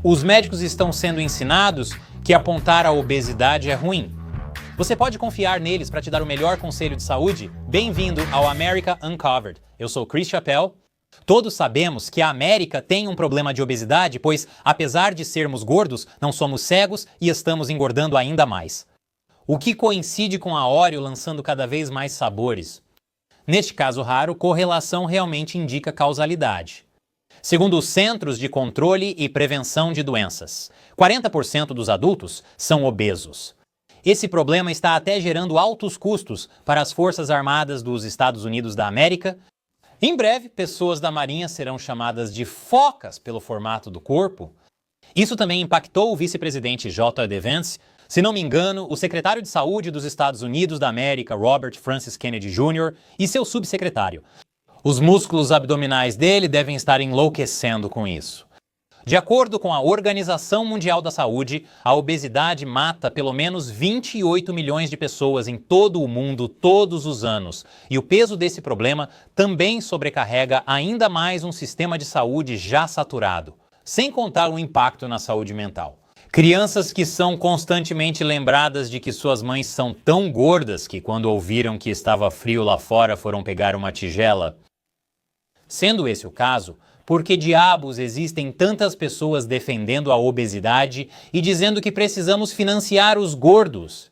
Os médicos estão sendo ensinados que apontar a obesidade é ruim. Você pode confiar neles para te dar o melhor conselho de saúde? Bem-vindo ao America Uncovered. Eu sou Chris Chappell. Todos sabemos que a América tem um problema de obesidade, pois, apesar de sermos gordos, não somos cegos e estamos engordando ainda mais. O que coincide com a Oreo lançando cada vez mais sabores. Neste caso raro, correlação realmente indica causalidade. Segundo os Centros de Controle e Prevenção de Doenças, 40% dos adultos são obesos. Esse problema está até gerando altos custos para as Forças Armadas dos Estados Unidos da América. Em breve, pessoas da Marinha serão chamadas de focas pelo formato do corpo. Isso também impactou o vice-presidente J.D. Vance. Se não me engano, o secretário de Saúde dos Estados Unidos da América, Robert Francis Kennedy Jr., e seu subsecretário. Os músculos abdominais dele devem estar enlouquecendo com isso. De acordo com a Organização Mundial da Saúde, a obesidade mata pelo menos 28 milhões de pessoas em todo o mundo todos os anos. E o peso desse problema também sobrecarrega ainda mais um sistema de saúde já saturado, sem contar o impacto na saúde mental. Crianças que são constantemente lembradas de que suas mães são tão gordas que quando ouviram que estava frio lá fora foram pegar uma tigela. Sendo esse o caso, por que diabos existem tantas pessoas defendendo a obesidade e dizendo que precisamos financiar os gordos?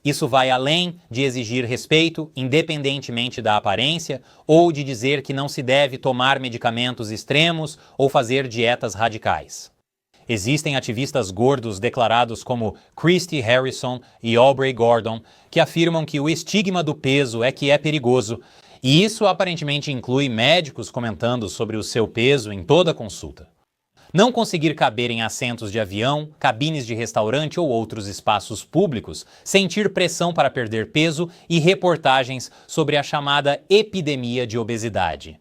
Isso vai além de exigir respeito, independentemente da aparência, ou de dizer que não se deve tomar medicamentos extremos ou fazer dietas radicais. Existem ativistas gordos declarados como Christy Harrison e Aubrey Gordon que afirmam que o estigma do peso é que é perigoso. E isso aparentemente inclui médicos comentando sobre o seu peso em toda consulta. Não conseguir caber em assentos de avião, cabines de restaurante ou outros espaços públicos, sentir pressão para perder peso e reportagens sobre a chamada epidemia de obesidade.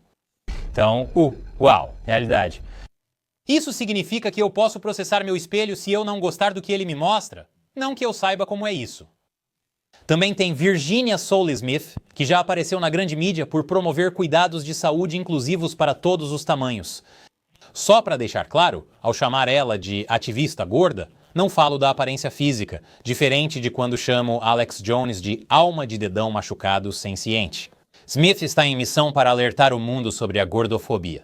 Então, realidade. Isso significa que eu posso processar meu espelho se eu não gostar do que ele me mostra? Não que eu saiba como é isso. Também tem Virginia Soule-Smith, que já apareceu na grande mídia por promover cuidados de saúde inclusivos para todos os tamanhos. Só para deixar claro, ao chamar ela de ativista gorda, não falo da aparência física, diferente de quando chamo Alex Jones de alma de dedão machucado sem ciente. Smith está em missão para alertar o mundo sobre a gordofobia.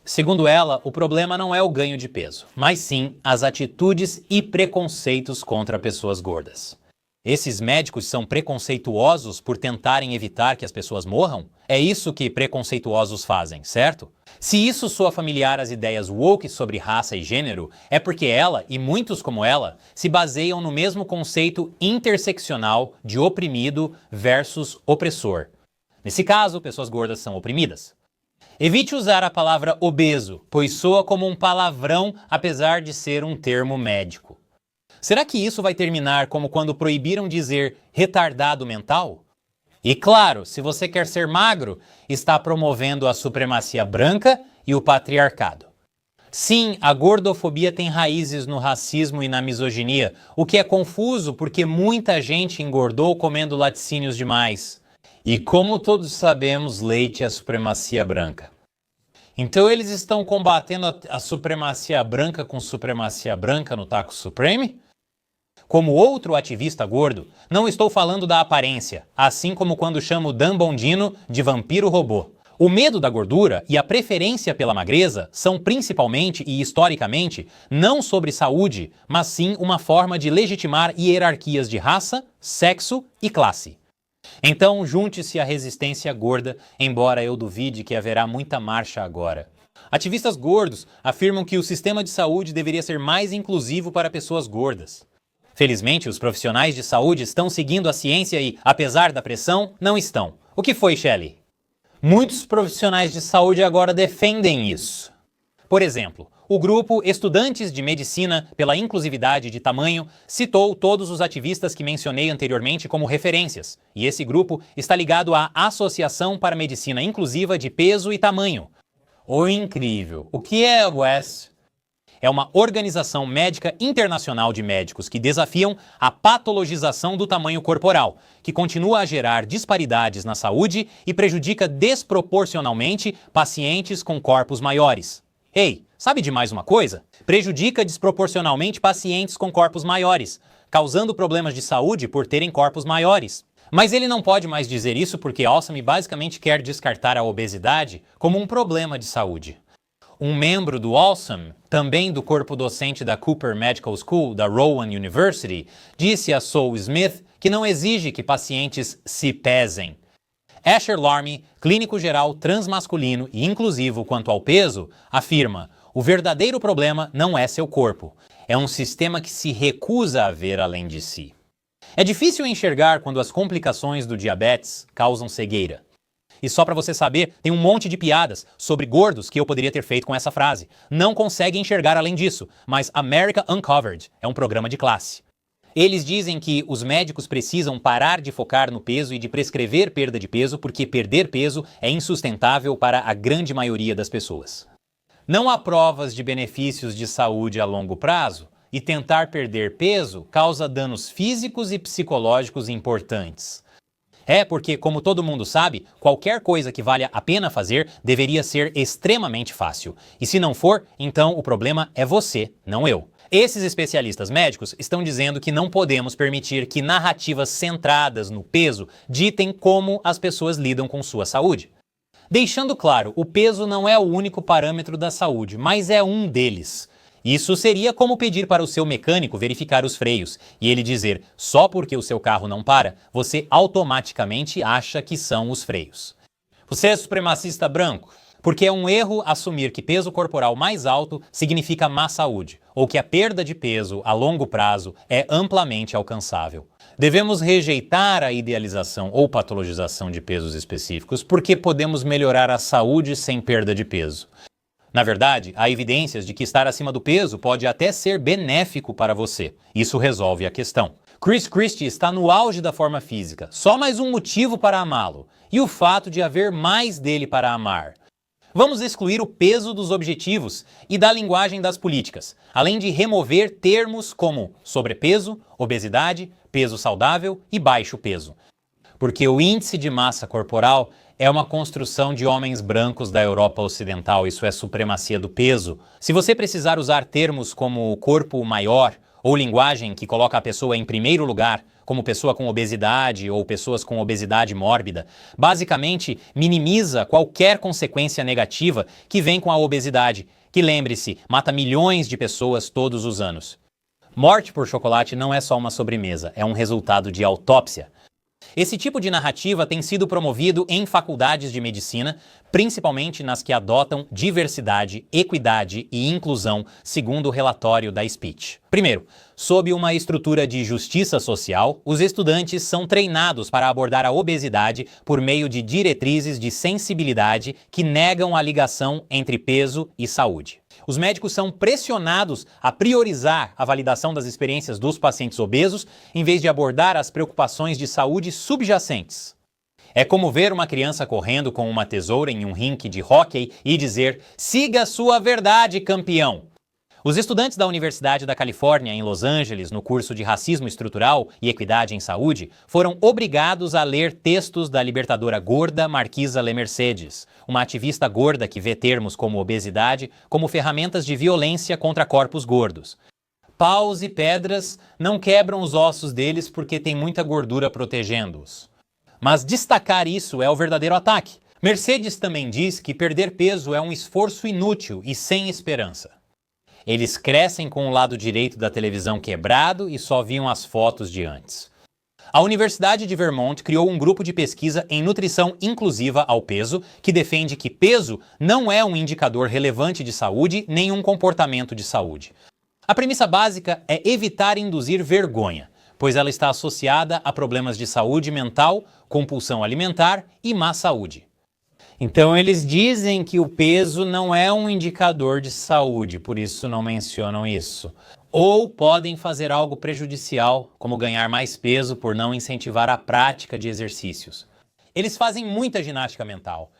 Segundo ela, o problema não é o ganho de peso, mas sim as atitudes e preconceitos contra pessoas gordas. Esses médicos são preconceituosos por tentarem evitar que as pessoas morram? É isso que preconceituosos fazem, certo? Se isso soa familiar às ideias woke sobre raça e gênero, é porque ela, e muitos como ela, se baseiam no mesmo conceito interseccional de oprimido versus opressor. Nesse caso, pessoas gordas são oprimidas. Evite usar a palavra obeso, pois soa como um palavrão apesar de ser um termo médico. Será que isso vai terminar como quando proibiram dizer retardado mental? E claro, se você quer ser magro, está promovendo a supremacia branca e o patriarcado. Sim, a gordofobia tem raízes no racismo e na misoginia, o que é confuso porque muita gente engordou comendo laticínios demais. E como todos sabemos, leite é supremacia branca. Então eles estão combatendo a supremacia branca com supremacia branca no Taco Supreme? Como outro ativista gordo, não estou falando da aparência, assim como quando chamo Dan Bongino de vampiro robô. O medo da gordura e a preferência pela magreza são principalmente e historicamente não sobre saúde, mas sim uma forma de legitimar hierarquias de raça, sexo e classe. Então junte-se à resistência gorda, embora eu duvide que haverá muita marcha agora. Ativistas gordos afirmam que o sistema de saúde deveria ser mais inclusivo para pessoas gordas. Felizmente, os profissionais de saúde estão seguindo a ciência e, apesar da pressão, não estão. O que foi, Shelley? Muitos profissionais de saúde agora defendem isso. Por exemplo, o grupo Estudantes de Medicina pela Inclusividade de Tamanho citou todos os ativistas que mencionei anteriormente como referências, e esse grupo está ligado à Associação para Medicina Inclusiva de Peso e Tamanho. O incrível! O que é, Wes? É uma organização médica internacional de médicos que desafiam a patologização do tamanho corporal, que continua a gerar disparidades na saúde e prejudica desproporcionalmente pacientes com corpos maiores. Ei, Sabe de mais uma coisa? Prejudica desproporcionalmente pacientes com corpos maiores, causando problemas de saúde por terem corpos maiores. Mas ele não pode mais dizer isso porque Awesome basicamente quer descartar a obesidade como um problema de saúde. Um membro do Awesome, também do corpo docente da Cooper Medical School da Rowan University, disse a Soul Smith que não exige que pacientes se pesem. Asher Larmy, clínico geral transmasculino e inclusivo quanto ao peso, afirma: o verdadeiro problema não é seu corpo. É um sistema que se recusa a ver além de si. É difícil enxergar quando as complicações do diabetes causam cegueira. E só para você saber, tem um monte de piadas sobre gordos que eu poderia ter feito com essa frase. Não consegue enxergar além disso, mas America Uncovered é um programa de classe. Eles dizem que os médicos precisam parar de focar no peso e de prescrever perda de peso porque perder peso é insustentável para a grande maioria das pessoas. Não há provas de benefícios de saúde a longo prazo e tentar perder peso causa danos físicos e psicológicos importantes. É porque, como todo mundo sabe, qualquer coisa que valha a pena fazer deveria ser extremamente fácil. E se não for, então o problema é você, não eu. Esses especialistas médicos estão dizendo que não podemos permitir que narrativas centradas no peso ditem como as pessoas lidam com sua saúde. Deixando claro, o peso não é o único parâmetro da saúde, mas é um deles. Isso seria como pedir para o seu mecânico verificar os freios e ele dizer, só porque o seu carro não para, você automaticamente acha que são os freios. Você é supremacista branco? Porque é um erro assumir que peso corporal mais alto significa má saúde, ou que a perda de peso a longo prazo é amplamente alcançável. Devemos rejeitar a idealização ou patologização de pesos específicos porque podemos melhorar a saúde sem perda de peso. Na verdade, há evidências de que estar acima do peso pode até ser benéfico para você. Isso resolve a questão. Chris Christie está no auge da forma física, só mais um motivo para amá-lo, e o fato de haver mais dele para amar. Vamos excluir o peso dos objetivos e da linguagem das políticas, além de remover termos como sobrepeso, obesidade, peso saudável e baixo peso. Porque o índice de massa corporal é uma construção de homens brancos da Europa Ocidental, isso é supremacia do peso. Se você precisar usar termos como corpo maior ou linguagem que coloca a pessoa em primeiro lugar, como pessoa com obesidade ou pessoas com obesidade mórbida, basicamente minimiza qualquer consequência negativa que vem com a obesidade, que, lembre-se, mata milhões de pessoas todos os anos. Morte por chocolate não é só uma sobremesa, é um resultado de autópsia. Esse tipo de narrativa tem sido promovido em faculdades de medicina, principalmente nas que adotam diversidade, equidade e inclusão, segundo o relatório da Speech. Primeiro, sob uma estrutura de justiça social, os estudantes são treinados para abordar a obesidade por meio de diretrizes de sensibilidade que negam a ligação entre peso e saúde. Os médicos são pressionados a priorizar a validação das experiências dos pacientes obesos em vez de abordar as preocupações de saúde subjacentes. É como ver uma criança correndo com uma tesoura em um rink de hóquei e dizer: siga sua verdade, campeão! Os estudantes da Universidade da Califórnia, em Los Angeles, no curso de Racismo Estrutural e Equidade em Saúde, foram obrigados a ler textos da libertadora gorda Marquisa Le Mercedes, uma ativista gorda que vê termos como obesidade como ferramentas de violência contra corpos gordos. Paus e pedras não quebram os ossos deles porque tem muita gordura protegendo-os. Mas destacar isso é o verdadeiro ataque. Mercedes também diz que perder peso é um esforço inútil e sem esperança. Eles crescem com o lado direito da televisão quebrado e só viam as fotos de antes. A Universidade de Vermont criou um grupo de pesquisa em nutrição inclusiva ao peso que defende que peso não é um indicador relevante de saúde nem um comportamento de saúde. A premissa básica é evitar induzir vergonha, pois ela está associada a problemas de saúde mental, compulsão alimentar e má saúde. Então eles dizem que o peso não é um indicador de saúde, por isso não mencionam isso. Ou podem fazer algo prejudicial, como ganhar mais peso por não incentivar a prática de exercícios. Eles fazem muita ginástica mental.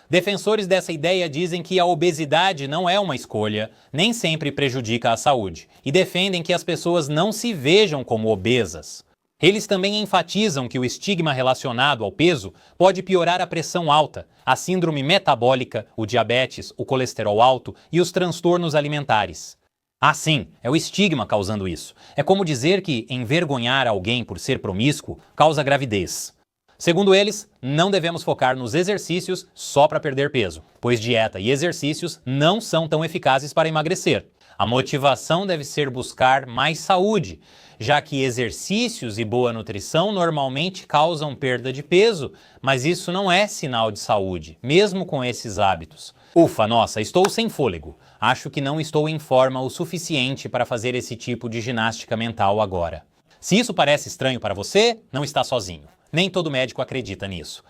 Defensores dessa ideia dizem que a obesidade não é uma escolha, nem sempre prejudica a saúde, e defendem que as pessoas não se vejam como obesas. Eles também enfatizam que o estigma relacionado ao peso pode piorar a pressão alta, a síndrome metabólica, o diabetes, o colesterol alto e os transtornos alimentares. Ah, sim, é o estigma causando isso. É como dizer que envergonhar alguém por ser promíscuo causa gravidez. Segundo eles, não devemos focar nos exercícios só para perder peso, pois dieta e exercícios não são tão eficazes para emagrecer. A motivação deve ser buscar mais saúde, já que exercícios e boa nutrição normalmente causam perda de peso, mas isso não é sinal de saúde, mesmo com esses hábitos. Ufa, nossa, estou sem fôlego. Acho que não estou em forma o suficiente para fazer esse tipo de ginástica mental agora. Se isso parece estranho para você, não está sozinho. Nem todo médico acredita nisso.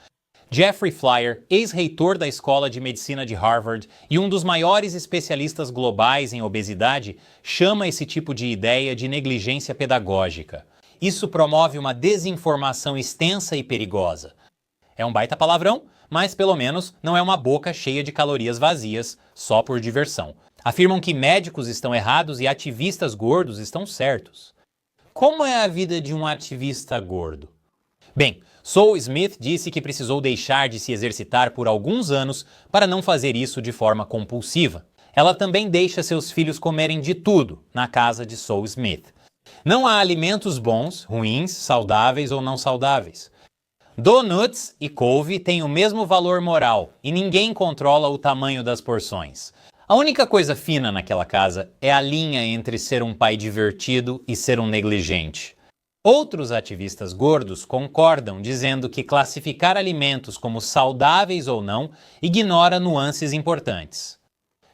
Jeffrey Flyer, ex-reitor da Escola de Medicina de Harvard e um dos maiores especialistas globais em obesidade, chama esse tipo de ideia de negligência pedagógica. Isso promove uma desinformação extensa e perigosa. É um baita palavrão, mas pelo menos não é uma boca cheia de calorias vazias, só por diversão. Afirmam que médicos estão errados e ativistas gordos estão certos. Como é a vida de um ativista gordo? Bem, Sol Smith disse que precisou deixar de se exercitar por alguns anos para não fazer isso de forma compulsiva. Ela também deixa seus filhos comerem de tudo na casa de Sol Smith. Não há alimentos bons, ruins, saudáveis ou não saudáveis. Donuts e couve têm o mesmo valor moral e ninguém controla o tamanho das porções. A única coisa fina naquela casa é a linha entre ser um pai divertido e ser um negligente. Outros ativistas gordos concordam, dizendo que classificar alimentos como saudáveis ou não ignora nuances importantes.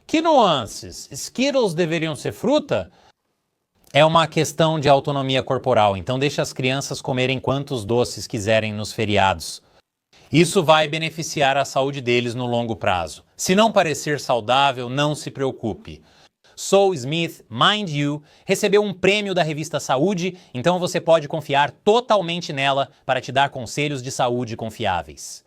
Que nuances? Skittles deveriam ser fruta? É uma questão de autonomia corporal, então deixa as crianças comerem quantos doces quiserem nos feriados. Isso vai beneficiar a saúde deles no longo prazo. Se não parecer saudável, não se preocupe. Sol Smith, mind you, recebeu um prêmio da revista Saúde, então você pode confiar totalmente nela para te dar conselhos de saúde confiáveis.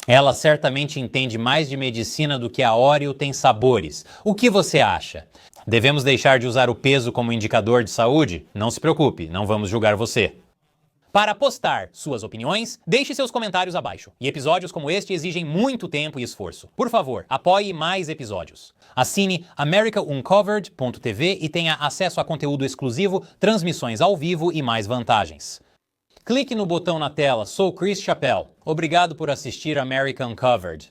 Ela certamente entende mais de medicina do que a Oreo tem sabores. O que você acha? Devemos deixar de usar o peso como indicador de saúde? Não se preocupe, não vamos julgar você. Para postar suas opiniões, deixe seus comentários abaixo. E episódios como este exigem muito tempo e esforço. Por favor, apoie mais episódios. Assine americauncovered.tv e tenha acesso a conteúdo exclusivo, transmissões ao vivo e mais vantagens. Clique no botão na tela. Sou Chris Chappell. Obrigado por assistir America Uncovered.